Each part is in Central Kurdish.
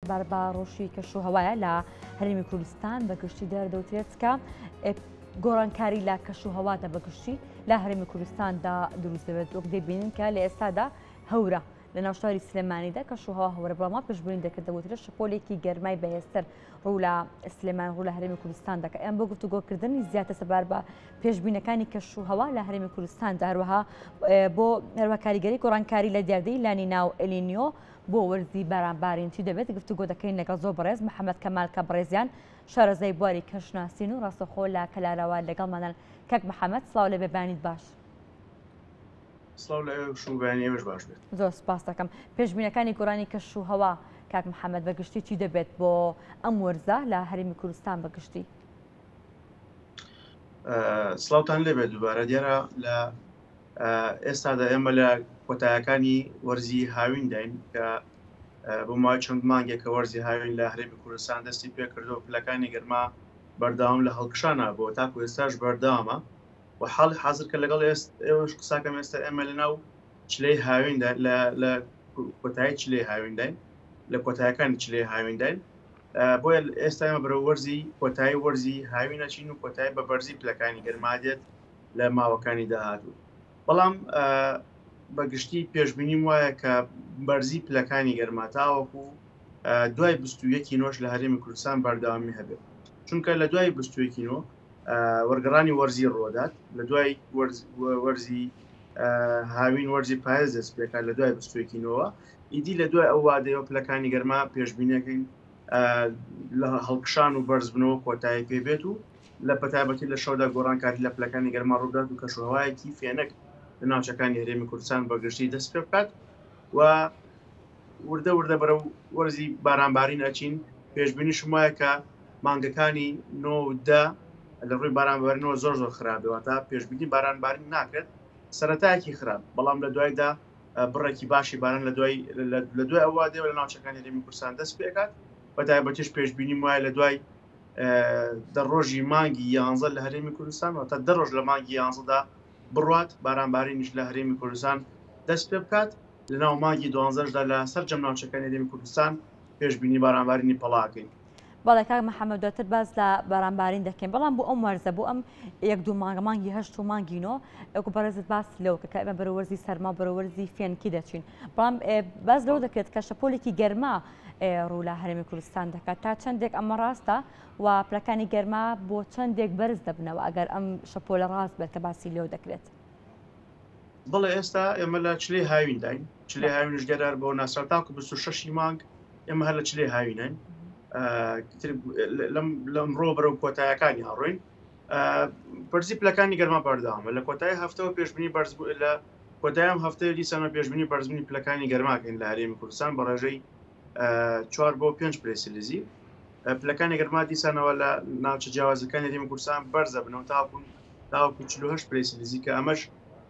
سەبار بە ڕۆژی کەشوهەوایە لە هەرێمی کوردستان بەگشتی دەردەوترێت کە گۆڕانکاری لە کەشوهەواتە بەگشتی لە هەرێمی کوردستاندا دروست دەبێت وەک دەبینن کە لە ئێستادا هەورە لە ناو شاری سلێمانیدا کەشوهەوا هەورە بەڵام پشتبوونی دەکردەوەترێت شپۆلێکی گەرمای بەهێزتر ڕوو لە سلێمان ڕوو لە هەرێمی کوردستان دەکات ئەم بۆ گفتوگۆکردنی زیاتر سەبار بە پێشبینەکانی کەشوهەوا لە هەرێمی کوردستاندا هەروەها بۆ هەروە کاریگەری گۆڕانکاری لە دیاردەی لانی ناو ئەلینیۆ بۆ وەرزی بارانبارین چی دەبێت گفتوگۆ دەکەین لەگەڵ زۆر بەڕێز محەممەد کەمال کەبڕێزیان شارەزای بواری کەشناسین و ڕاستەخۆ لە کەلاراوە لەگەڵمانە کەک محەممەد سڵاو لە بێبانیت باش. زۆر سپاس دەکەم. پێشبینەکانی گۆڕانی کەشوهەوا کاک محەممەد بەگشتی چی دەبێت بۆ ئەم وەرزە لە هەرێمی کوردستان بەگشتی؟ سڵاوتان لێبێت دووبارە دیارە لە ئێستادا ئێمە لە کۆتایەکانی وەرزی هاوین داین کە بۆ ماوەی چەند مانگێکە وەرزی هاوین لە هەرێمی کوردستان دەستی پێ کردو پلەکانی گەرما بەردەوام لە هەڵکشانە بۆ تاکو ئێستاش بەردەوامە و حاڵی حاضر کە لەگەڵ ئێوەش قساکەم ئێستا ئێمە لەناو چلەی هاویندا لە کۆتایی چلەی هاوینداین لە کۆتایەکانی چلەی هاوینداین بۆیە ئێستا ئێمە بەرەو وەرزی کۆتایی وەرزی هاوینەچین و کۆتایی بە بەرزی پلەکانی گەرما دێت لە ماوەکانی داهاتوو. بەڵام بەگشتی پێشبینیم وایە کە بەرزی پلەکانی گەرما تاوەکو دوای 21 نۆش لە هەرێمی کوردستان بەردەوامی هەبێت چونکە لە دوای 21 نۆ وەرگەڕانی وەرزی ڕۆدات لە دوای وەرزی هاوین وەرزی پایەز دەست پێکات لە دوای 21 نۆوە ئیدی لە دوای ئەو وادەیە پلەکانی گەرما پێشبینەکەین لە هەڵکشان و بەرزبنەوە کۆتایی پێ بێت و لە پەتابەتی لە شەودا گۆڕانکاری لە پلەکانی گەرما ڕوودات و کەشوهەوایەکی فێنک لە ناوچەکانی هەرێمی کوردستان بەگشتی دەست پێ بکات و وردە وردە بەرەو وەرزی بارانبارین ئەچین پێشبینیشم وایە کە مانگەکانی 9 لە ڕووی بارانبارینەوە زۆر خراپەوە تا پێشبینی بارانبارین ناکرێت سەرەتایەکی خراپ بەڵام لە دوایدا بڕێکی باشی باران لە دوای ئەو وادەیە لە ناوچەکانی هەرێمی کوردستان دەست پێکات بەتایبەتیش پێشبینیم وایە لە دوای دەڕۆژی مانگی 11 لە هەرێمی کوردستان و تا دەڕۆژ لە مانگی 11دا بڕات بارانبارینیش لە هەرێمی کوردستان دەست پێ بکات لە ناو مانگی 12دا لە سەرجەم ناوچەکانی هەرێمی کوردستان پێشبینی بارانبارینی پەڵاکەین. بەڵێ کاک محەممەد دواتر باز لە بارانبارین دەکەین بەڵام بۆ ئەم وەرزە بۆ ئەم 1-2 مانگی 8 و مانگینۆ ئەوکو بەڕێزت باس لەوە کە ئێمە بەرەوەرزی سەرما بەرەوەرزی فێنکی دەچین بەڵام باز لەوە دەکرێت کە شەپۆلێکی گەرما ڕوو لە هەرێمی کوردستان دەکات تا چەندێک ئەمە ڕاستە و پلەکانی گەرما بۆ چەندێک بەرز دەبنەوە ئەگەر ئەم شەپۆلە ڕاست بێت کە باسی لێو دەکرێت. بڵێ ئێستا ئێمە لە چلەی هاوینداین چلەی هاوینش گەرار بۆ ناسراتاکو 26 مانگ ئێمە هەر لە چلەی هاوینین لەمڕۆ بەرەو کۆتایەکانی هەڕۆین بەرزی پلەکانی گەرما بەردەوامە لە کۆتایی هەفتەوە پێشبینی بەرز لە کۆتاییام هەفتەیە دیسانە پێشبینی بەرزبوونی پلەکانی گەرماکەین لە هەرێمی کوردستان بە ڕێژەی 4 بۆ 5 پرسیلیزی پلەکانی گەرما دیسانەوە لە ناوچە جیاوازەکانی هەرێمی کوردستان بەرزە بنەوە تاوەکو 48 پرسیلیزی کە ئەمەش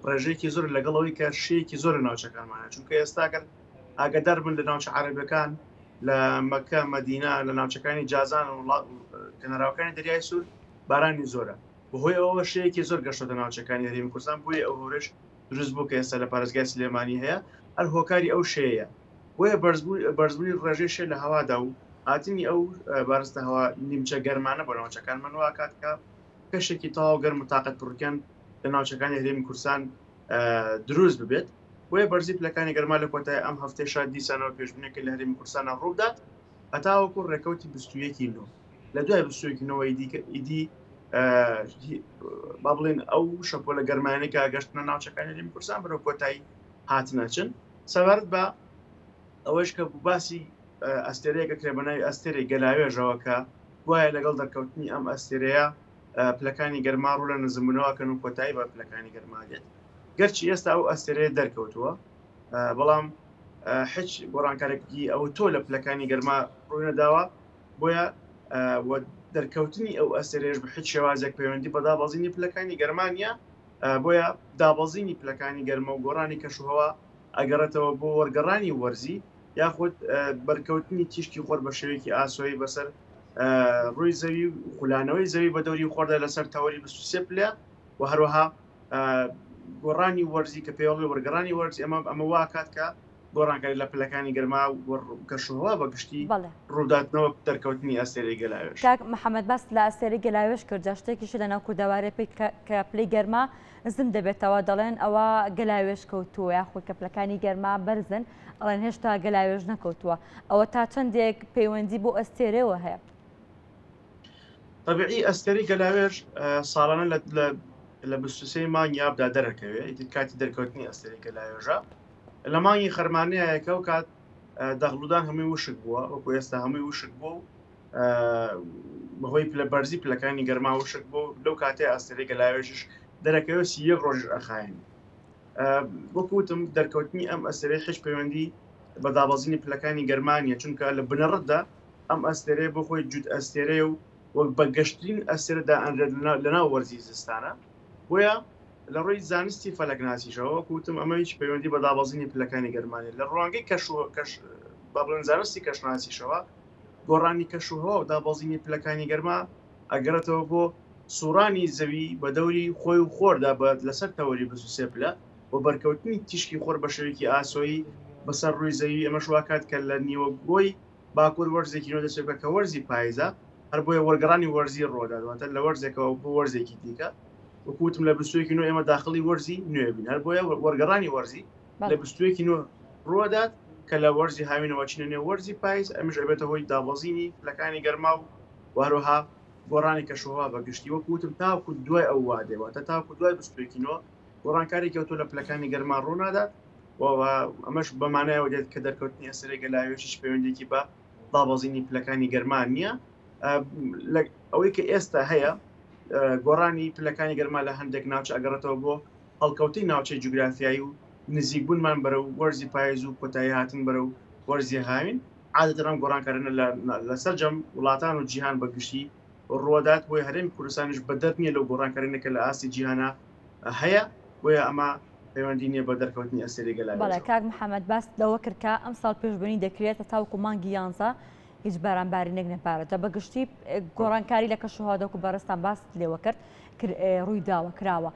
ڕێژەیەکی زۆر لەگەڵەوەی کە شەیەکی زۆر ناوچەکانمانە چونکە ئێستاگەر ئاگدار بن لە ناوچە عەرەبیەکان لە مەکە مەدینە لە ناوچەکانی جازان و کەناراوەکانی دەریای سوور بارانی زۆرە بەهۆی ئەوە شەیەکی زۆر گەشتە ناوچەکانی هەرێمی کوردستان بۆیە ئەو هۆرش دروست بوو کە ئێستا لە پارێزگای سلێمانی هەیە هەر هۆکاری ئەو شەیە بۆیە بەرزبوونی ڕێژەی شێ لە هەوادا و هاتنی ئەو بارستە هەوا نیمچە گەرمانە بۆ ناوچەکان منوا کاتکە کەشێکی تەواو گەرم و تااقەت پڕکەن لە ناوچەکانی هەرێمی کوردستان دروست ببێت بۆیە بەرزی پلەکانی گەرما لە کۆتای ئەم هەفتەی شاد دیسانەوە پێشبینەکە لە هەرێمی کوردستانە ڕوودات هەتاوەکو ڕێکەوتی 21 نۆ لە دوای 21 نەوە ئیدی با بڵێن ئەو شەپۆلە گەرمانەی کە گەشتنە ناوچەکانی هەرێمی کوردستان بەرەو کۆتایی هاتنەچن سەبارەت بە ئەوەش کە باسی ئەستێرەیەکە کرێبەناوی ئەستێرەی گەلاوێژەوە کە وایە لەگەڵ دەرکەوتنی ئەم ئەستێرەیە پلەکانی گەرما ڕوو لە نزمبوونەوەکەن و کۆتایی بە پلەکانی گەرما دێت گەرچی ئێستا ئەو ئەستێرەیە دەرکەوتووە بەڵام هیچ گۆڕانکارێکی ئەو تۆ لە پلەکانی گەرما ڕووی نەداوە بۆیە دەرکەوتنی ئەو ئەستێرەیەش بە هیچ شێوازێک پەیوەندی بە دابەزینی پلەکانی گەرمانە بۆیە دابەزینی پلەکانی گەرمە و گۆڕانی کەشوهەوا ئەگەڕێتەوە بۆ وەرگەڕانی وەرزی یاخود بەرکەوتنی تیشکی خۆر بە شێوەیەکی ئاسۆیی بەسەر ڕووی زەوی و خولانەوەی زەوی بە دەوری خۆردا لەسەر تەوەری 23 پلە و هەروەها گۆڕانی وەرزی کە پێوەڵی وەرگەڕانی وەرز ئەمە وا کات کە گۆڕانکاری لە پلەکانی گەرما کەشوهەوا بەگشتی ڕووداتنەوە دەرکەوتنی ئەستێرەی گەلاوێژ. کاک محەممەد بەست لە ئەستێرەی گەلاوێژ کرد جاشتێکیش لە ناو کوردەوارێ کە پلەی گەرما زم دەبێتەوە دەڵێن ئەوە گەلاوێژ کەوتووە یاخۆی کە پلەکانی گەرما بەرزن ئەڵێن هێشتا گەلاوێژ نەکەوتووە ئەوە تا چەندێک پەیوەندی بۆ ئەستێرەوە هەیە. طبیعی ئەستێرەی گەلاوێژ ساڵانە لە 23 مانگی ئابدا دەرەکەوێت کاتی دەرکەوتنی ئەستێرەی گەلاوێژە لە مانگی خەرمانەیەکە و کات دەغڵودان هەمووی وشک بووە وەکو ئێستا هەمووی وشک بوو بەهۆی بەرزی پلەکانی گەرما وشک بوو لەو کاتێ ئەستێرەی گەلاوێژش دەرەکەوێت 31 ڕۆژ ئەخایەن. وەکوتم دەرکەوتنی ئەم ئەستێرەی هیچ پەیوەندی بە دابەزینی پلەکانی گەرمانیە چونکە لە بنەڕەتدا ئەم ئەستێرەیە بۆ خۆی جوود ئەستێرەیە و وەک بە گەشتترین ئەستێرەدا ئەنرێت لەناو وەرزی زستانە بۆیە لە ڕۆی زانستی فەلەکناسیشەوە وەکوتم ئەمە هیچ پەیوەندی بە دابەزینی پلەکانی گەرمانیە لە ڕوانگەی با بڵێن زانستی کەشناسیشەوە گۆڕانی کەشوهەوا و دابەزینی پلەکانی گەرما ئەگەرێتەوە بۆ سوڕانی زەوی بە دەوری خۆی و خۆردا لەسەر تەوەری 23 پلە بۆ بەرکەوتنی تیشکی خۆر بە شێوەیەکی ئاسۆیی بەسەر ڕووی زەوی ئەمە شواکات کە لە نیوەگۆی باکوور وەرزێکی نۆ دەچێت کە وەرزی پاییزە هەر بۆیە وەرگەڕانی وەرزی ڕۆدادواتە لە وەرزێکەوە بۆ وەرزێکی دیکە وەکوتم لە 22 نۆ ئێمە داخلی وەرزی نوێ بین هەر بۆیە وەرگەڕانی وەرزی لە 22 نۆ ڕۆدات کە لە وەرزی هاوینەوە چینە نێو وەرزی پاییز ئەمش ئەبێتە هۆی دابەزینی پلەکانی گەرما و هەروەها گۆڕانی کەشوهەوا بەگشتی وەکوتم تاوکو دوای ئەو وادێواتە تاوکو دوای 22 نۆ گۆڕانکاری کەوتۆ لە پلەکانی گەرما ڕوونادات ئەمەش بەمانایەوە دێت کە دەرکەوتنی ئەستێرەی گەلاوێژیش پەیوەندێکی بە دابەزینی پلەکانی گەرمان نییە. ئەوەی کە ئێستا هەیە گۆڕانی پلەکانی گەرما لە هەندێک ناوچە ئەگەڕێتەوە بۆ هەڵکەوتی ناوچەی جوگرافیایی و نزیکبوونمان بەرە و وەرزی پاییز و کۆتایی هاتن بەرە و وەرزی هاوین عادەتەن گۆڕانکارانە لەسەر جەم وڵاتان و جیهان بەگشتی ڕۆدات بۆی هەرێمی کوردستانیش بەدەست نییە لەو گۆڕانکارانێکە لە ئاستی جیهانە هەیە بۆیە ئەمە پەیوەندی نییە بە دەرکەوتنی ئەستێرەی گەلاوێژ. بەڵێ کاک محەممەد باست لەوە کرد کە ئەم ساڵ پێشبینی دەکرێتە تاوکو مانگی 11 هیچ بارانبارینێک نەپارێتە بەگشتی گۆڕانکاری لە کەشوهەوا و بەڕستان باست لێوە کرد ڕووی داوە کراوە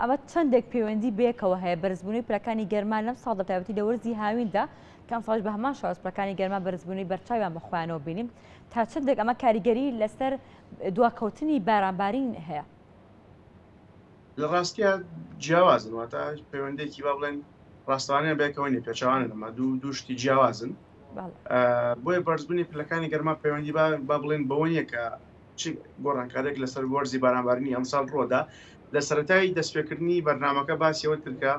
ئەمە چەندێک پەیوەندی بێکەوە هەیە بەرزبوونی پلەکانی گەرمان لەم ساڵ دەتابەتی لە وەرزی هاویندا کەم ساڵش بە هەمان شێوە پلەکانی گەرما بەرزبوونی بەرچاویان بەخۆیانەوە بینیم تا چەندێک ئەمە کاریگەری لەسەر دواکەوتنی بارانبارین هەیە. لە ڕاستیە جیاوازن واتە پەیوەندێکی با بڵێن ڕاستوانەیە بێکەوەی پێچوانە لەمە دووشتی جیاوازن بۆیە بەرزبوونی پلەکانی گەرما پەیوەندی با بڵێن بەوە نیە کە چ گۆڕانکارێک لەسەر وەرزی بارانبارینی ئەمساڵ ڕۆدا لە سەرەتایی دەستپێکردنی بەرنامەکە باسیەوە کردکە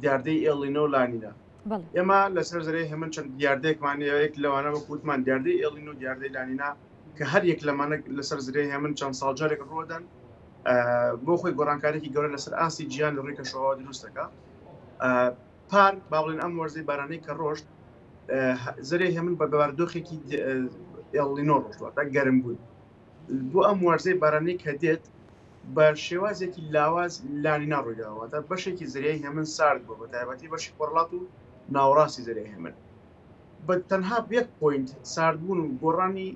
دیاردەی ئێڵینۆ و لانینا ئێمە لەسەر زەرەی هەمن چەند دیاردەیەکمانەیەک لەوانە وەکوتمان دیاردەی ئێڵین و دیاردەی لانینا کە هەر یەک لەمانە لەسەر زرەی هەمن چەند ساڵجارێک ڕۆدەن بۆ خۆی گۆڕانکارێکی گەورە لەسەر ئاستی گیان لە ڕووی کەشوهەوا دروستەکە پار با بڵێن ئەم وەرزەی بارانەی کە ڕۆژت زەرەی هەمن بە بەواردۆخێکی ئێڵینۆ ڕۆژواتە گەرم بوون بۆ ئەم وەرزەی بارانەی کە دێت بە شێوازێکی لاواز لانینا ڕوویداواتە بەشێکی زەریای هەمن سارد بوو بە تایبەتی بەشی پۆڕڵات و ناوەڕاستی زەریای هەمن بە تەنها یەک پۆینت ساردبوون و گۆڕانی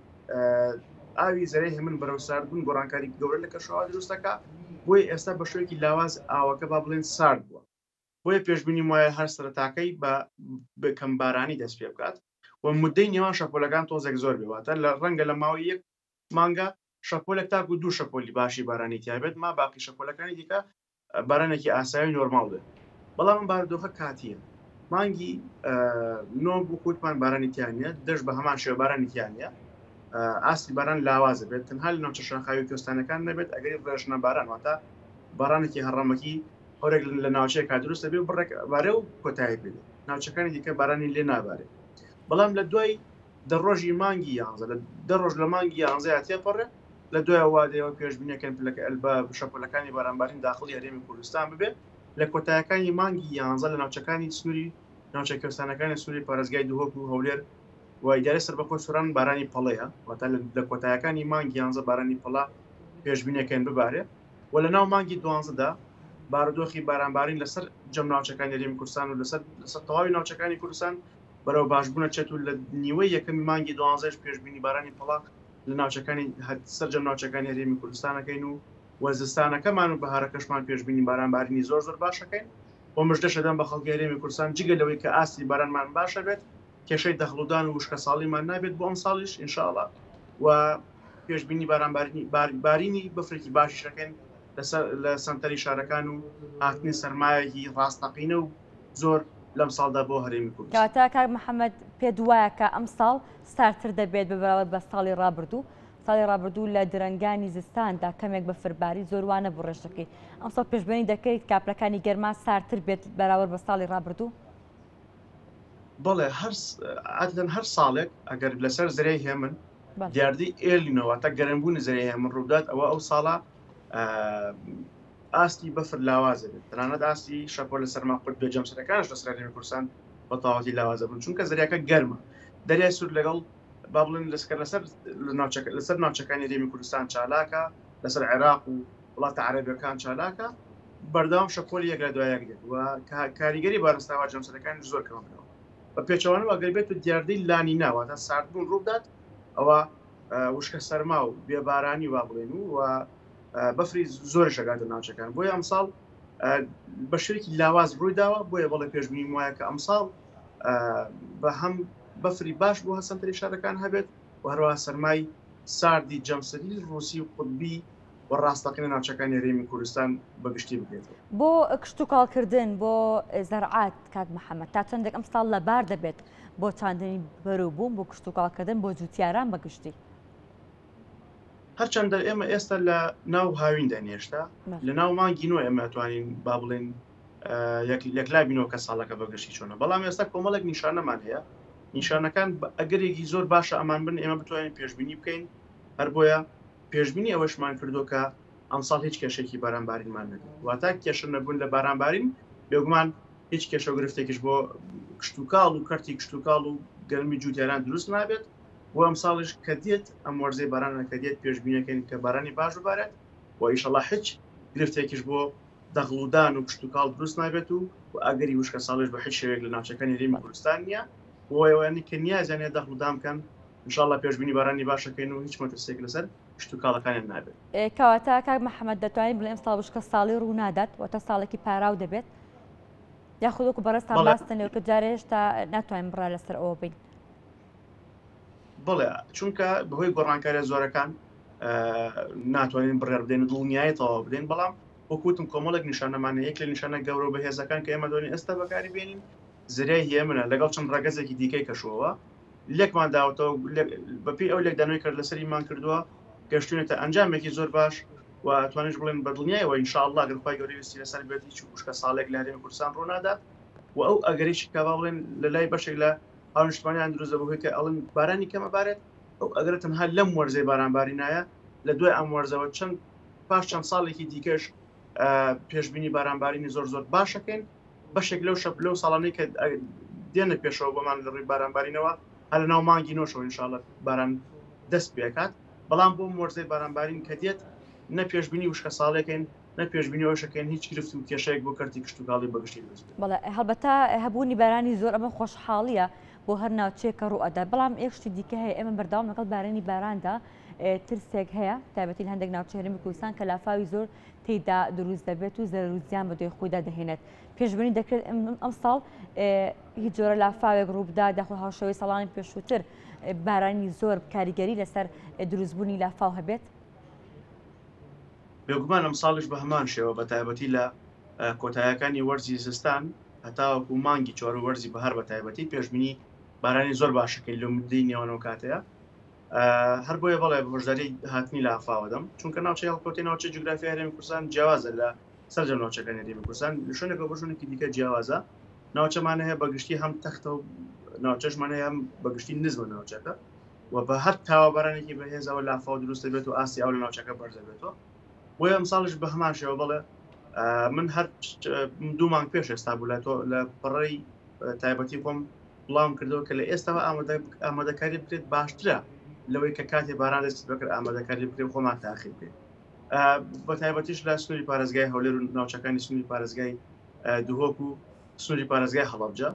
ئاوی زەرەی هەمن بەرەو ساردبوون گۆڕانکاری گەورە لە کەشوهەوا دروستەکە بۆی ئێستا بە شوێکی لاواز ئاوەکە با بڵێن سارد بووە بۆیە پێشبینی وایە هەر سەرەتاکەی بە کەمبارانی دەست پێ بکات و مدەی نێوان شەپۆلەکان تۆزێک زۆر بێواتە لە ڕەنگە لە ماوەی یەک مانگە شەپۆلێک تاکو دوو شەپۆلی باشی بارانی تیابێت ما باقی شەپۆلەکانی دیکە بارانێکی ئاسایی نۆرماڵ بێت بەڵام بارودۆخە کاتیە مانگی نۆ بوو کووتمان بارانی تیانە دەشت بە هەمان شێوە بارانی تیانە ئاستی باران لاوازە بێت تەنها لە ناوچە شاخاوی کوێستانەکان نەبێت ئەگەری ڕێژنە باران واتە بارانێکی هەڕەمەکی هەورێک لە ناوچەیەکا دروستە بێ بڕێک بارێ و کۆتایی بێت ناوچەکانی دیکە بارانی لێ نابارێت بەڵام لە دوای دەڕۆژی مانگی 11 لە دەڕۆژ لە مانگی 11 تێپەڕێ لە دوای وادەوە پێشبینیەکەن بە شەپۆلەکانی بارانبارین داخلی هەرێمی کوردستان ببێت لە کۆتاییەکانی مانگی 11 لە ناوچەکانی سنووری ناوچە کوێستانەکانی سووری پارێزگای دوهۆک و هەولێر و ئیدارەی سەربەخۆی سووران بارانی پەڵەیە واتە لە کۆتاییەکانی مانگی 11 بارانی پەڵا پێشبینیەکەن ببارێت و لە ناو مانگی 12دا بارودۆخی بارانبارین لەسەر جەم ناوچەکانی هەرێمی کوردستان و لەسەر تەواوی ناوچەکانی کوردستان بەرەو باشبوونە چێت و لە نیوەی یەکەمی مانگی 12 پێشبینی بارانی پەڵا لە ناوچەکانی سەرجەم ناوچەکانی هەرێمی کوردستانەکەین و وەزستانەکەمان و بەهارەکەشمان پێشبینی بارانبارینی زۆر زۆر باشەکەین و بۆ مژدەش دەدەم بە خەڵکی هەرێمی کوردستان جگە لەوەی کە ئاستی بارانمان باشە بێت کێشەی دەخڵودان و وشکە ساڵیمان نابێت بۆ ئەم ساڵیش ئینشاءڵڵا و پێشبینی بارینی بەفرێکی باشی شەکەن لە سنتەری شارەکان و هاتنی سەرمایەکی ڕاستەقینە و زۆر لەم ساڵدا بۆ هەرێمی کوردستان. کاتە کاک محەممەد پێ وایە کە ئەم ساڵ سارتر دەبێت بەبراوەت بە ساڵی ڕابردوو ساڵی ڕابردوو لە درەنگانی زستاندا کەمێک بە فرباری زۆروانە بۆ ڕێژەکەی ئەم ساڵ پێشبینی دەکەیت کاپلەکانی گەرما سارتر بێت بەراورد بە ساڵی ڕابردوو؟ بەڵێ هەر ساڵێک ئەگەر لەسەر زرەی هێمن دیاردی ئێلینەوە تا گەرمبوونی زرەی هێمن ڕوودات ئەو ساڵە ئاستی بەفر لاوازە بێت تەنانەت ئاستی شەپۆ لە سەرما قورت بێجەمسەرەکانش لە سەرهەرێمی کوردستان بە تەواوەتی لاوازە بوون چونکە زەریاکە گەرمە دەریای سوور لەگەڵ با بڵێن لەسەر ناوچەکانی هەرێمی کوردستان چالاکە لەسەر عێراق و وڵاتە عەرەبیەکان چالاکە بەردەوام شەپۆلی یەک لە دوای یەک دێت و کاریگەری بارستاوا جەمسەرەکان زۆر کەمەکەوە بە پێچەوانەوە ئەگەر بێت و دیاردەی لانی ناواتە ساردبوون ڕوودات ئەوە وشکە سەرما و بێبارانی وا بڵێن و بەفری زۆر شەگاتە ناوچەکان بۆیە ئەمساڵ بە شوێکی لاواز ڕوویداوە بۆیە بەڵێ پێشبینی وایە کە ئەمساڵ بە هەم بەفری باش بۆ هەسەنتەری شارەکان هەبێت و هەروەها سەرمای ساردی جەمسەری ڕووسی و قوتبی و ڕاستەقینە ناوچەکانی هەرێمی کوردستان بەگشتی بکرێتەوە. بۆ کشت و کاڵکردن بۆ زەرعات کاک محەممەد تا چەندێک ئەم ساڵ لەبار دەبێت بۆ چاندنی بەروبووم بۆ کشت و کاڵکردن بۆ جوتیاران بەگشتی؟ هەرچەندە ئێمە ئێستا لە ناو هاویندا نێشتا لە ناو مانگینەوە ئێمە توانین با بڵێن یەکلا بینەوە کە ساڵەکە بەگشتی چۆنە بەڵام ئێستا کۆمەڵێک نیشانەمان هەیە نیشانەکان ئەگەرێکی زۆر باشە ئەمان بن ئێمە بتوانین پێشبینی بکەین هەر بۆیە پێشبینی ئەوەشمان کردو کە ئەمساڵ هیچ کێشێکی بارانبارینمان نەبێت واتە کێشە نەبوون لە بارانبارین بێگومان هیچ کێشە و گرفتێکیش بۆ کشتتوکاڵ و کەرتی کشتتوکاڵ و گەرمی جووتیاران دروست نابێت بۆ ئەم ساڵش کە دێت ئەم وەرزەی بارانە کە دێت پێشبینەکەین کە بارانی باش ببارێت و ئیشەڵا هیچ گرفتێکیش بۆ دەغڵودان و کشتتوکاڵ دروست نابێت و ئەگەری وشکە ساڵش بە هیچ شێوێک لە ناوچەکانی هەرێمی کوردستان نییە بۆیەوەیانی کە نیازیانێت دەغڵودان بکەن انشاءالله پێشبینی بارانی باشەکەین و هیچ مەترسێک لەسەر کشتتوکاڵەکانیان نابێت. کەواتە کاک محەممەد دەتوانین بڵێ ئەم ساڵ وشکە ساڵی ڕوو نادات واتە ساڵێکی پاراو دەبێت یاخودوەکو بەڕێستان باستنەوە کە جارێ هێشتا ناتوانین بڕا لەسەر ئەوە بین؟ بڵێ چونکە بەهۆی گۆڕانکاریە زۆرەکان ناتوانین بڕێر بدەین و دڵنیاییەوە بدەین بەڵام وەکوتم کۆمەڵێک نیشانەمانە یەک لە نیشانە گەورە و بەهێزەکان کە ئێمە دۆنی ئێستا بەکاری بێنین زرای هێمنە لەگەڵ چەند ڕەگەزێکی دیکەی کەشوەوە لێکمان داوەتەوە بەپێی ئەو لێکدانەوەی کرد لەسەریمان کردووە گەشتونێتە ئەنجامێکی زۆر باش و توانش بڵێن بە دڵنیایەوە ئینشاءالله ئەگەر خوای گەورەی ویستی لەسەر بێت هیچ وشکە ساڵێک لە هەرێمی کوردستان ڕوو نادات و ئەو ئەگەریش کە با بڵێن لە لای بەشێک لە هاونیشتمانیان دروست دەبووی کە ئەڵن بارانی کەمە بارێت ئەو ئەگەر تەنها لەم وەرزەی بارانبارینایە لە دوای ئەم وەرزەوە پاش چەند ساڵێکی دیکەش پێشبینی بارانبارینی زۆر زۆر باشەکەین بەشێک لەو ساڵانەی کە دێنە پێشەوە بۆمان لە ڕووی بارانبارینەوە هەر لە ناو مانگی نۆشەوە ئینشاءالله باران دەست پێکات بەڵام بۆ وەرزەی بارانبارین کە دێت نە پێشبینی وشکە ساڵێکین نە پێشبینی ئەوشەکەین هیچ گرفت و کێشەیەک بۆ کەرتی کشتتوکاڵی بەگشتی دەست بەڵێ هەڵبەتە هەبوونی بارانی زۆر ئەمە خۆشحاڵیە بۆ هەر ناوچەیەکە ڕوو ئەدا بەڵام یەکشتی دیکە هەیە ئێمە بەرداوام لەگەڵ بارانی باراندا ترسێک هەیە تایبەتی لە هەندێک ناوچە هەرێمی کوردستان کە لافاوی زۆر تێیدا دروست دەبێت و زەرەر و زیان بەدوای خۆیدا دەهێنێت پێشبینی دەکرێت ئەم ساڵ هیچ جۆرە لافاوێک ڕووبدا داخل هاوشەوەی ساڵانی پێشووتر بارانی زۆر کاریگەری لەسەر دروستبوونی لافاو هەبێت؟ بێگومان ئەم ساڵش بە هەمان شێوە بە تایبەتی لە کۆتاییەکانی وەرزی زستان هەتاوەکو مانگی چوار و وەرزی بەهار بە تایبەتی پێشبینی بارانی زۆر باشەکەین لە مدەی نێوانەوە کاتەیە هەر بۆیە بەڵێ بەشداری هاتنی لە ئافاوە دەم چونکە ناوچەی هەڵکەوتەی ناوچە جوگرافیای هەرێمی کوردستان جیاوازە لە سەرجەم ناوچەکانی هەرێمی کوردستان لە شوێنێکە بۆ شوێنێکی دیکە جیاوازە ناوچەمان هەیە بەگشتی هەم تەختە و ناوچەشمان هەیە هەم بەگشتی نزمە ناوچەکە و بە هەر تاوەبارانێکی بەهێزەوە لافاو دروست دەبێت و ئاستی ئەو لە ناوچەکە بەرز دەبێتەوە بۆیە ئەمساڵش بە هەمان شێوە بڵێ من هەر 2 مانگ پێش ئێستا بوو لە پڕەی تایبەتی خۆم بڵاوم کردەوە کە لە ئێستاوە ئامادەکاری بکرێت باشترە لەوەی کە کاتێ باران دەست بکرد ئامادەکاری بکرێت خۆمان تاخیر بکرێت بە تایبەتیش لە سنووری پارێزگای هەولێر و ناوچەکانی سنووری پارێزگای دوهۆک و سنووری پارێزگای هەڵەبجە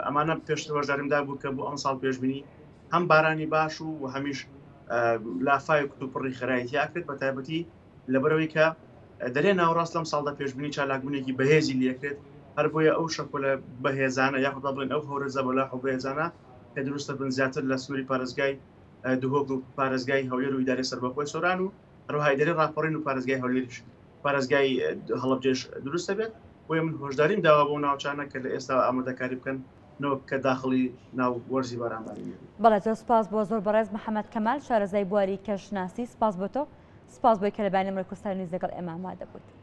ئەمانە پێشتر وەرزارمدا بوو کە بۆ ئەم ساڵ پێشبینی هەم بارانی باش و هەمیش لافای کتوپڕی خێرایەتیا کرد بە تایبەتی لەبەرەوەی کە دەرێ ناوڕاست لەم ساڵدا پێشبینی چالاکبوونێکی بەهێزی لێکرێت هەر بۆیە ئەو شەکۆلە بەهێزانە یاخدا بڵێن ئەو هەورەزە بەلا حو بەهێزانە کە دروستە بن زیاتر لە سنووری پارێزگای دوهۆک و پارێزگای هەولێر و ئیدارەی سەربەخۆی سۆران و هەروەها ئیدارەی ڕاپەڕین و پارێزگای هەولێریش پارێزگای هەڵەبجێش دروستە بێت بۆیە من هۆشداریم داوا بۆ ناوچانە کە لە ئێستا ئامادەکاری بکەن کە داخڵی ناو وەرزی بارانباری. بەڵێ زۆر سپاس بۆ زۆر بەڕێز محەممەد کەمال شارەزای بواری کەشناسی سپاس بۆ تۆ سپاس بۆی کە لە بەیانی ئەمریکا کوردستان نیز لەگەڵ ئێمە ئامادە بوویت.